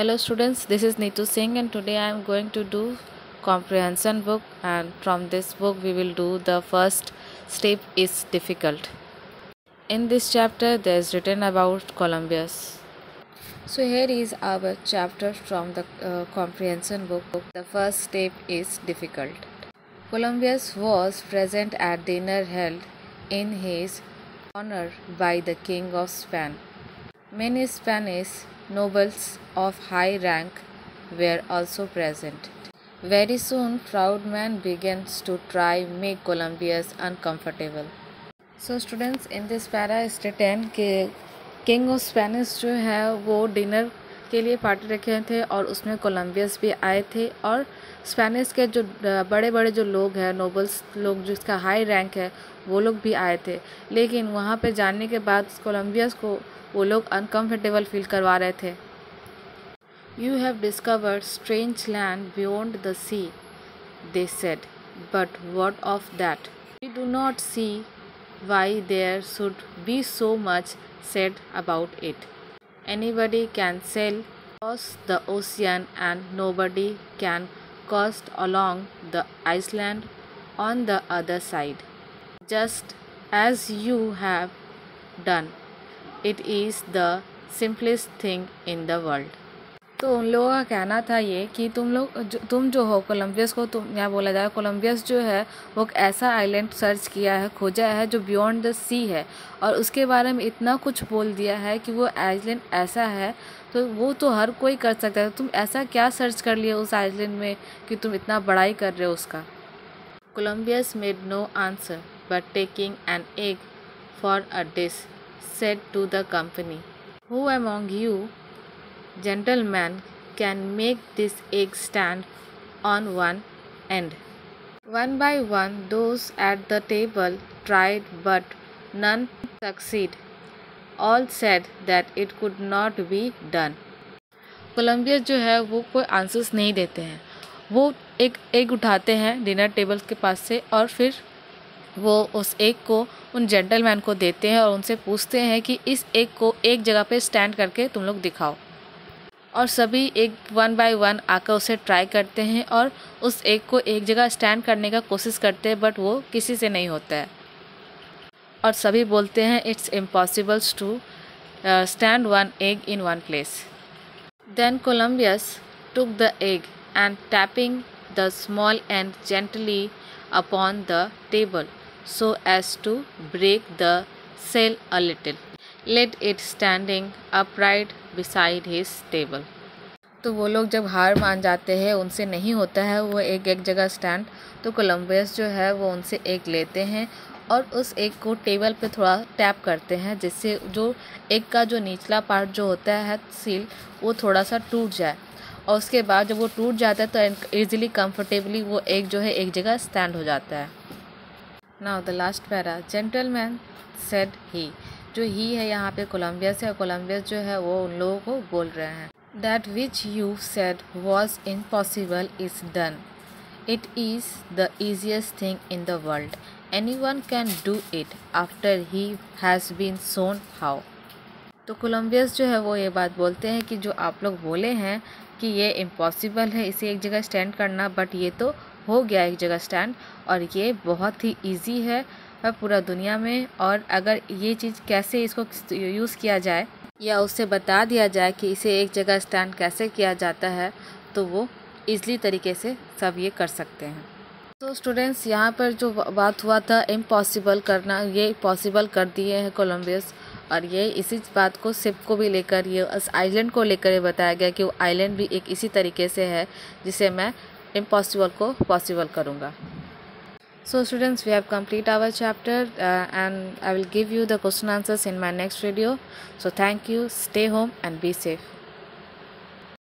Hello students, this is Neetu Singh and today I am going to do comprehension book, and from this book we will do the first step is difficult. In this chapter there is written about Columbus. So here is our chapter from the comprehension book. The first step is difficult. Columbus was present at dinner held in his honor by the King of Spain. Many Spanish nobles of high rank were also present. Very soon, proud man begins to try make Columbus uncomfortable. So students, in this para is written कि king of Spanish जो है वो dinner के लिए party रखे थे और उसमें कोलंबियस भी आए थे और स्पेनिश के जो बड़े बड़े जो लोग हैं, नोबल्स लोग जिसका हाई रैंक है, वो लोग भी आए थे। लेकिन वहाँ पे जाने के बाद कोलंबियस को वो लोग अनकम्फर्टेबल फील करवा रहे थे। You have discovered strange land beyond the sea, they said. But what of that? We do not see why there should be so much said about it. Anybody can sail across the ocean and nobody can coast along the island on the other side, just as you have done. It is the simplest thing in the world. तो उन लोगों का कहना था ये कि तुम जो हो कोलंबियस को, तुम यहाँ बोला जाए कोलंबियस जो है वो एक ऐसा आइलैंड सर्च किया है, खोजा है जो बियॉन्ड द सी है और उसके बारे में इतना कुछ बोल दिया है कि वो आइलैंड ऐसा है तो वो तो हर कोई कर सकता है। तुम ऐसा क्या सर्च कर लिया उस आइलैंड में कि तुम इतना बड़ाई कर रहे हो उसका। Columbus made no answer but taking an egg for a dish said to the company, "Who among you gentlemen can make this egg stand on one end?" One by one, those at the table tried, but none succeeded. All said that it could not be done. कोलंबियस जो है वो कोई answers नहीं देते हैं। वो एक egg उठाते हैं डिनर टेबल के पास से और फिर वो उस एग को उन जेंटलमैन को देते हैं और उनसे पूछते हैं कि इस एग को एक जगह पे स्टैंड करके तुम लोग दिखाओ। और सभी एक वन बाय वन आकर उसे ट्राई करते हैं और उस एग को एक जगह स्टैंड करने का कोशिश करते हैं, बट वो किसी से नहीं होता है और सभी बोलते हैं it's impossibles to stand one egg in one place. Then Columbus took the egg and tapping the small end gently upon the table so as to break the shell a little, let it standing upright beside his table. तो वो लोग जब हार मान जाते हैं, उनसे नहीं होता है वो एक जगह स्टैंड, तो कोलंबियस जो है वो उनसे एक लेते हैं और उस एक को टेबल पे थोड़ा टैप करते हैं जिससे जो एक का जो निचला पार्ट जो होता है सील वो थोड़ा सा टूट जाए और उसके बाद जब वो टूट जाता है तो ईजिली कंफर्टेबली वो एक जो है एक जगह स्टैंड हो जाता है। Now the last para, gentleman said he, जो ही है यहाँ पे कोलंबियस है, कोलंबियस जो है वो उन लोगों को बोल रहे हैं। That which you said was impossible is done, it is the easiest thing in the world, any one can do it after he has been shown how. तो कोलंबियस जो है वो ये बात बोलते हैं कि जो आप लोग बोले हैं कि ये इम्पॉसिबल है इसे एक जगह स्टैंड करना, बट ये तो हो गया एक जगह स्टैंड और ये बहुत ही इजी है पूरा दुनिया में। और अगर ये चीज़ कैसे इसको यूज़ किया जाए या उससे बता दिया जाए कि इसे एक जगह स्टैंड कैसे किया जाता है तो वो ईज़िली तरीके से सब ये कर सकते हैं। तो स्टूडेंट्स, यहाँ पर जो बात हुआ था इम्पॉसिबल करना, ये पॉसिबल कर दिए हैं कोलंबियस और ये इसी बात को शिप को भी लेकर, ये उस आइलैंड को लेकर ये बताया गया कि वो आइलैंड भी एक इसी तरीके से है जिसे मैं इम्पॉसिबल को पॉसिबल करूँगा। So students, we have complete our chapter and I will give you the question answers in my next video. So thank you, stay home and be safe.